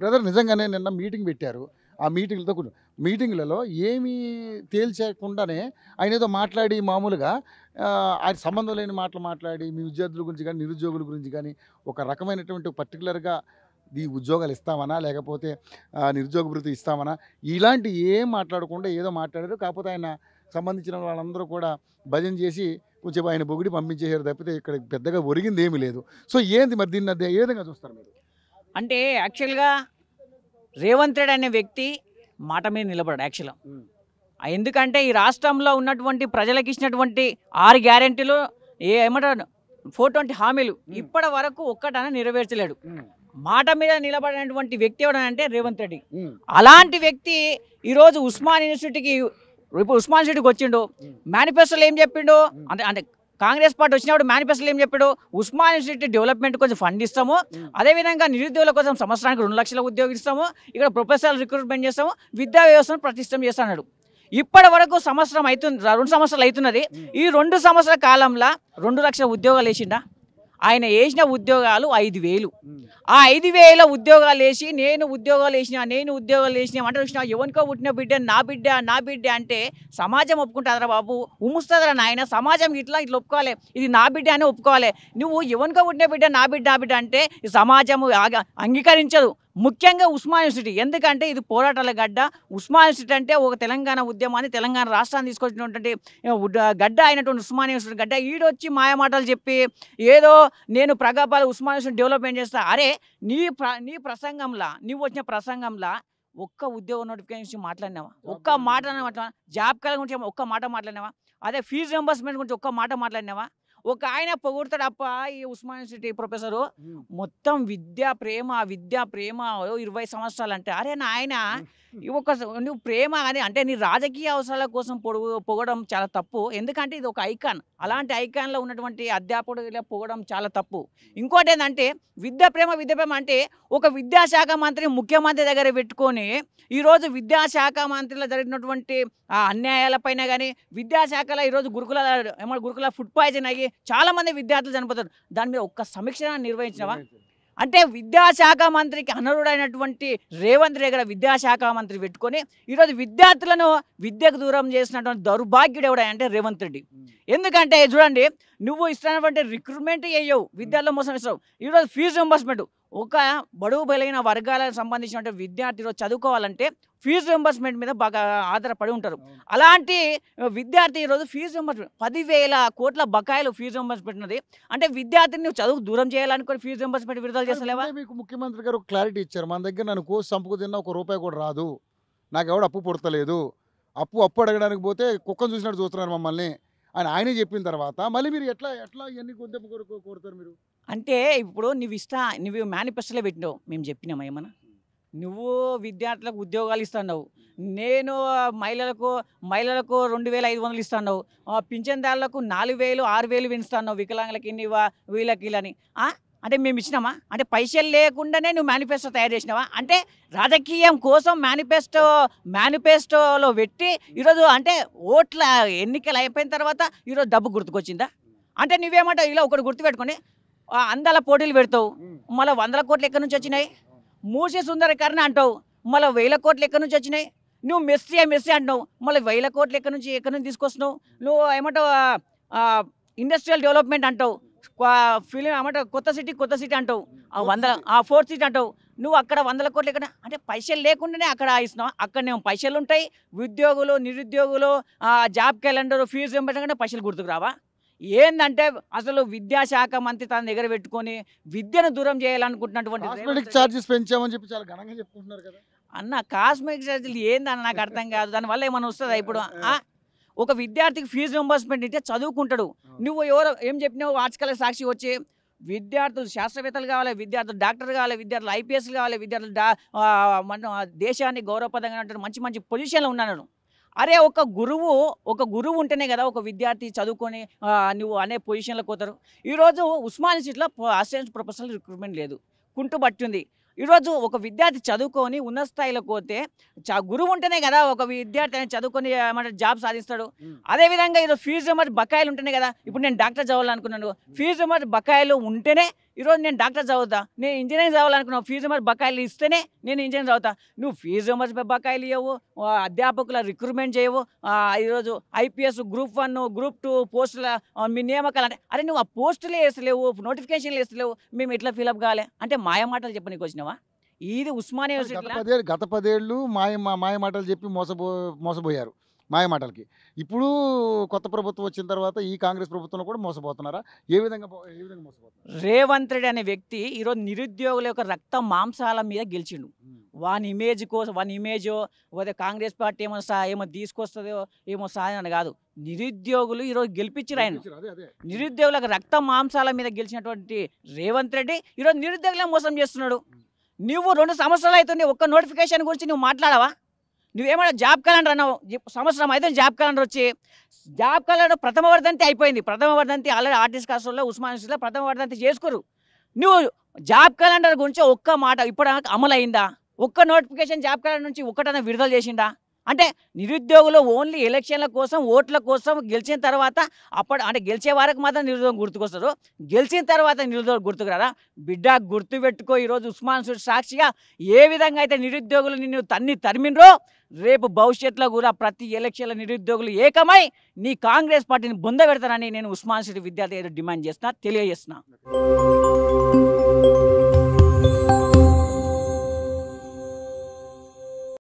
Brother నిజంగానే నిన్న meeting పెట్టారు. ఆ మీటింగ్‌లలో ఏమీ తేల్చకుండానే ఆయన ఏదో మాట్లాడి మామూలుగా ఆయన సంబంధం లేని మాటలు మాట్లాడి మీ విద్యార్థుల గురించి గానీ, నిరుద్యోగుల గురించి గానీ, ఒక రకమైనటువంటి పర్టిక్యులర్‌గా ఈ ఉద్యోగాలు ఇస్తామనా? లేకపోతే నిరుద్యోగ భృతి ఇస్తామనా? ఇలాంటి ఏం మాట్లాడకుండా ఏదో మాట్లాడారు. కాకపోతే ఆయన సంబంధించిన వాళ్ళందరూ కూడా భజన చేసి కొంచెం ఆయన పొగిడి పంపించేసారు తప్పితే ఇక్కడ పెద్దగా ఒరిగిందేమీ లేదు. సో ఏంది మరి దీన్ని ఏ విధంగా చూస్తారు మీరు? అంటే యాక్చువల్‌గా రేవంత్ రెడ్డి అనే వ్యక్తి మాట మీద నిలబడ్డాడు యాక్చువల్‌గా. ఎందుకంటే ఈ రాష్ట్రంలో ఉన్నటువంటి ప్రజలకు ఇచ్చినటువంటి 6 గ్యారెంటీలు ఏమంటారు 420 హామీలు ఇప్పటి వరకు ఒక్కటైనా నెరవేర్చలేడు. మాట మీద నిలబడినటువంటి వ్యక్తి ఎవడంటే రేవంత్ రెడ్డి. అలాంటి వ్యక్తి ఈరోజు ఉస్మాన్ యూనివర్సిటీకి ఇప్పుడు ఉస్మాన్ యూనివర్సిటీకి వచ్చిండు. మేనిఫెస్టోలో ఏం చెప్పిండు అంటే కాంగ్రెస్ పార్టీ వచ్చినప్పుడు మేనిఫెస్టోలో ఏం చెప్పాడు? ఉస్మాన్ యూనివర్సిటీ డెవలప్మెంట్ కోసం ఫండ్ ఇస్తాము, అదేవిధంగా నిరుద్యోగుల కోసం సంవత్సరానికి 2 లక్షల ఉద్యోగం ఇస్తాము, ఇక్కడ ప్రొఫెసర్లు రిక్రూట్మెంట్ చేస్తాము, విద్యా వ్యవస్థను ప్రతిష్టం చేస్తాడు. ఇప్పటి వరకు 2 సంవత్సరాలు అవుతున్నది. ఈ 2 సంవత్సరాల కాలంలో 2 లక్షల ఉద్యోగాలు వేసిండా? ఆయన వేసిన ఉద్యోగాలు 5,000. ఆ 5,000 ఉద్యోగాలు వేసి నేను ఉద్యోగాలు వేసిన అంటే ఎవరికో పుట్టిన బిడ్డ నా బిడ్డ అంటే సమాజం ఒప్పుకుంటుందిరా బాబు, ఉమ్ముస్తుందిరా నాయన. సమాజం ఇట్లా ఒప్పుకోవాలి, ఇది నా బిడ్డ అని ఒప్పుకోవాలి. నువ్వు ఎవరికో పుట్టిన బిడ్డ నా బిడ్డ అంటే సమాజం అంగీకరించదు. ముఖ్యంగా ఉస్మాన్ యూనివర్సిటీ, ఎందుకంటే ఇది పోరాటాల గడ్డ. ఉస్మాన్ యూనివర్సిటీ అంటే ఒక తెలంగాణ ఉద్యమాన్ని, తెలంగాణ రాష్ట్రాన్ని తీసుకొచ్చినటువంటి గడ్డ అయినటువంటి ఉస్మాన్ యూనివర్సిటీ గడ్డ. ఈడొచ్చి మాయమాటలు చెప్పి ఏదో నేను ప్రగల్భాలు ఉస్మాన్ యూనివర్సిటీ డెవలప్మెంట్ చేస్తా. అరే నీ ప్రసంగంలో నువ్వు వచ్చిన ప్రసంగంలో ఒక్క ఉద్యోగ నోటిఫికేషన్ మాట్లాడినావా? ఒక్క మాట జాబ్ కల గురించి ఒక్క మాట మాట్లాడినావా? అదే ఫీజు రింబర్స్మెంట్ గురించి ఒక్క మాట మాట్లాడినావా? ఒక ఆయన పొగుడతాడు అప్ప ఈ ఉస్మాన్ యూనివర్సిటీ ప్రొఫెసరు, మొత్తం విద్యా ప్రేమ 20 సంవత్సరాలు అంటే. అరే నాయన నువ్వు ప్రేమ అని అంటే నీ రాజకీయ అవసరాల కోసం పొగడం చాలా తప్పు. ఎందుకంటే ఇది ఒక ఐకాన్. అలాంటి ఐకాన్లో ఉన్నటువంటి అధ్యాపకుడు పొగడం చాలా తప్పు. ఇంకోటి ఏంటంటే విద్యా ప్రేమ అంటే ఒక విద్యాశాఖ మంత్రి ముఖ్యమంత్రి దగ్గర పెట్టుకొని ఈరోజు విద్యాశాఖ మంత్రిలో జరిగినటువంటి అన్యాయాలపైన కానీ, విద్యాశాఖలో ఈరోజు గురుకుల ఫుడ్ పాయిజన్ అయ్యి చాలామంది విద్యార్థులు చనిపోతారు. దాని మీద ఒక్క సమీక్ష నిర్వహించినవా? అంటే విద్యాశాఖ మంత్రికి అనర్హుడైనటువంటి రేవంత్ రెడ్డి గారు విద్యాశాఖ మంత్రి పెట్టుకొని ఈరోజు విద్యార్థులను విద్యకు దూరం చేసినటువంటి దౌర్భాగ్యుడు ఎవడంటే రేవంత్ రెడ్డి. ఎందుకంటే చూడండి, నువ్వు ఇస్తున్నటువంటి రిక్రూట్మెంట్ చేయవు, విద్యార్థుల మోసం ఇస్తావు. ఈరోజు ఫీజు రింబర్స్మెంట్ ఒక బడుగు బలైన వర్గాలకు సంబంధించిన విద్యార్థి ఈరోజు చదువుకోవాలంటే ఫీజు రింబర్స్మెంట్ మీద బాగా ఆధారపడి ఉంటారు. అలాంటి విద్యార్థి ఈరోజు ఫీజు రింబర్స్మెంట్ 10,000 కోట్ల బకాయిలు ఫీజు రింబర్స్మెంట్ ఉన్నది. అంటే విద్యార్థిని నువ్వు చదువు దూరం చేయాలనుకుని ఫీజు రింబర్స్మెంట్ విడుదల చేస్తలేవా? మీకు ముఖ్యమంత్రి గారు క్లారిటీ ఇచ్చారు, మన దగ్గర నన్ను కోసి చంపుకు తిన్నా ₹1 కూడా రాదు, నాకు ఎవడు అప్పు పుడతలేదు, అప్పు అడగడానికి పోతే కుక్కను చూసినట్టు చూస్తున్నారు మమ్మల్ని అని ఆయనే చెప్పిన తర్వాత మళ్ళీ మీరు ఎట్లా ఇవన్నీ కోరుతారు మీరు? అంటే ఇప్పుడు నువ్వు మేనిఫెస్టోలో పెట్టినావు, మేము చెప్పినామా ఏమన్నా? నువ్వు విద్యార్థులకు ఉద్యోగాలు ఇస్తున్నావు, నేను మహిళలకు 2,500 ఇస్తున్నావు, పింఛన్దారులకు 4,000 6,000 పెంచుతున్నావు, వికలాంగులకి వీళ్ళకి అని. అంటే మేము ఇచ్చినామా? అంటే పైసలు లేకుండానే నువ్వు మేనిఫెస్టో తయారు చేసినావా? అంటే రాజకీయం కోసం మేనిఫెస్టోలో పెట్టి ఈరోజు అంటే ఓట్ల ఎన్నికలు అయిపోయిన తర్వాత ఈరోజు డబ్బు గుర్తుకొచ్చిందా? అంటే నువ్వేమంటావు? ఇలా ఒకటి గుర్తుపెట్టుకొని అందాల పోటీలు పెడతావు, మళ్ళీ 100 కోట్లు ఎక్కడి నుంచి వచ్చినాయి? మూసీ సుందరీకరణ అంటావు, మళ్ళీ 1,000 కోట్లు ఎక్కడి నుంచి వచ్చినాయి? నువ్వు మెస్సీ అంటావు, మళ్ళీ 1,000 కోట్లు ఎక్కడి నుంచి తీసుకొస్తున్నావు? నువ్వు ఏమంటావు ఇండస్ట్రియల్ డెవలప్మెంట్ అంటావు, ఫిలిం ఏమంటావు కొత్త సిటీ అంటావు, 4th సిటీ అంటావు. నువ్వు అక్కడ 100 కోట్లు ఎక్కడ? అంటే పైసలు లేకుండానే అక్కడ ఇస్తున్నావు. అక్కడనేమో పైసలు ఉంటాయి, ఉద్యోగులు నిరుద్యోగులు జాబ్ క్యాలెండర్ ఫీజు రింబర్స్మెంట్ పైసలు గుర్తుకు రావా? ఏందంటే అసలు విద్యాశాఖ మంత్రి తన దగ్గర పెట్టుకొని విద్యను దూరం చేయాలనుకుంటున్నటువంటి ఛార్జెస్ పెంచామని చెప్పి చాలా ఘనంగా చెప్పుకుంటున్నారు కదా అన్న. కాస్మెటిక్ ఛార్జీలు ఏందన్న నాకు అర్థం కాదు. దానివల్ల ఏమైనా వస్తుందా? ఇప్పుడు ఒక విద్యార్థికి ఫీజు రింబర్స్మెంట్ ఇస్తే చదువుకుంటాడు. నువ్వు ఏం చెప్పినావు? ఆర్టికల్ సాక్షి వచ్చి విద్యార్థులు శాస్త్రవేత్తలు కావాలి, విద్యార్థులు డాక్టర్ కావాలి, విద్యార్థులు IPS కావాలి, విద్యార్థులు దేశాన్ని గౌరవప్రదంగా మంచి పొజిషన్లో ఉన్నాను. అరే ఒక గురువు ఉంటేనే కదా ఒక విద్యార్థి చదువుకొని నువ్వు అనే పొజిషన్లోకి పోతారు. ఈరోజు ఉస్మాన్ యూనివర్సిటీలో అసిస్టెంట్ ప్రొఫెసర్ రిక్రూట్మెంట్ లేదు, కుంటుబట్టింది. ఈరోజు ఒక విద్యార్థి చదువుకొని ఉన్నత స్థాయిలోకి పోతే గురువు ఉంటేనే కదా ఒక విద్యార్థి అనేది చదువుకొని జాబ్ సాధిస్తాడు. అదేవిధంగా ఈరోజు ఫీజు రింబర్స్ బకాయిలు ఉంటేనే కదా. ఇప్పుడు నేను డాక్టర్ చదవాలనుకున్నాను, ఫీజు రింబర్స్ బకాయిలు ఉంటేనే ఈరోజు నేను డాక్టర్ చదువుతా, నేను ఇంజనీరింగ్ చదవాలనుకున్నావు, ఫీజు మరి బకాయిలు ఇస్తేనే నేను ఇంజనీరింగ్ చదువుతా. నువ్వు ఫీజు మరి బకాయిలు ఇవ్వవు, అధ్యాపకుల రిక్రూట్మెంట్ చేయవు, ఈరోజు ఐపీఎస్ గ్రూప్ 1 గ్రూప్ 2 పోస్టుల మీ నియామకాలు అంటే అరే నువ్వు ఆ పోస్టులే వేస్తలేవు, నోటిఫికేషన్లు వేస్తలేవు, మేము ఎట్లా ఫిలప్ కావాలి అంటే మాయ మాటలు చెప్పనీకి వచ్చినావా? ఇది ఉస్మానియా యూనివర్సిటీలో గత 10 ఏళ్ళు మాయ మాటలు చెప్పి మోసపోయారు మాయ మాటలకి. ఇప్పుడు కొత్త ప్రభుత్వం వచ్చిన తర్వాత ఈ కాంగ్రెస్ ప్రభుత్వంలో కూడా మోసపోతున్నారా? ఏ విధంగా మోసపోతున్నారు? రేవంత్ రెడ్డి అనే వ్యక్తి ఈరోజు నిరుద్యోగుల యొక్క రక్త మాంసాల మీద గెలిచిండు. వాని ఇమేజ్ కోసం, వాని ఇమేజ్ పోతే కాంగ్రెస్ పార్టీ ఏమో తీసుకొస్తుందో ఏమో సాధన కాదు. నిరుద్యోగులు ఈరోజు గెలిపించారు ఆయన. నిరుద్యోగులకు రక్త మాంసాల మీద గెలిచినటువంటి రేవంత్ రెడ్డి ఈరోజు నిరుద్యోగులను మోసం చేస్తున్నాడు. నువ్వు 2 సంవత్సరాలు అవుతుంది, ఒక్క నోటిఫికేషన్ గురించి నువ్వు మాట్లాడవా? నువ్వేమన్నా జాబ్ క్యాలెండర్ అన్నావు, సంవత్సరం అయితే జాబ్ క్యాలెండర్ వచ్చి జాబ్ క్యాలెండర్ ప్రథమ వర్ధంతి అయిపోయింది. ప్రథమ వర్ధంతి ఆల్రెడీ ఆర్టిస్ట్ కాస్ట్లో ఉస్మానియాలో ప్రథమ వర్ధంతి చేసుకోరు. నువ్వు జాబ్ క్యాలెండర్ గురించి ఒక్క మాట ఇప్పుడు అమలు అయిందా? ఒక్క నోటిఫికేషన్ జాబ్ క్యాలెండర్ నుంచి ఒక్కటైనా విడుదల చేసిందా? అంటే నిరుద్యోగులు ఓన్లీ ఎలక్షన్ల కోసం, ఓట్ల కోసం గెలిచిన తర్వాత అంటే గెలిచే వారికి మాత్రం నిరుద్యోగం గుర్తుకొస్తారు, గెలిచిన తర్వాత నిరుద్యోగం గుర్తుకురారా? బిడ్డ గుర్తు పెట్టుకో. ఈరోజు ఉస్మానియా సాక్షిగా ఏ విధంగా అయితే నిరుద్యోగులు నిన్ను తరిమినరో, రేపు భవిష్యత్తులో కూడా ప్రతి ఎలక్షన్ల నిరుద్యోగులు ఏకమై నీ కాంగ్రెస్ పార్టీని బొంద పెడతానని నేను ఉస్మానియా విద్యార్థి డిమాండ్ చేస్తున్నా, తెలియజేస్తున్నా.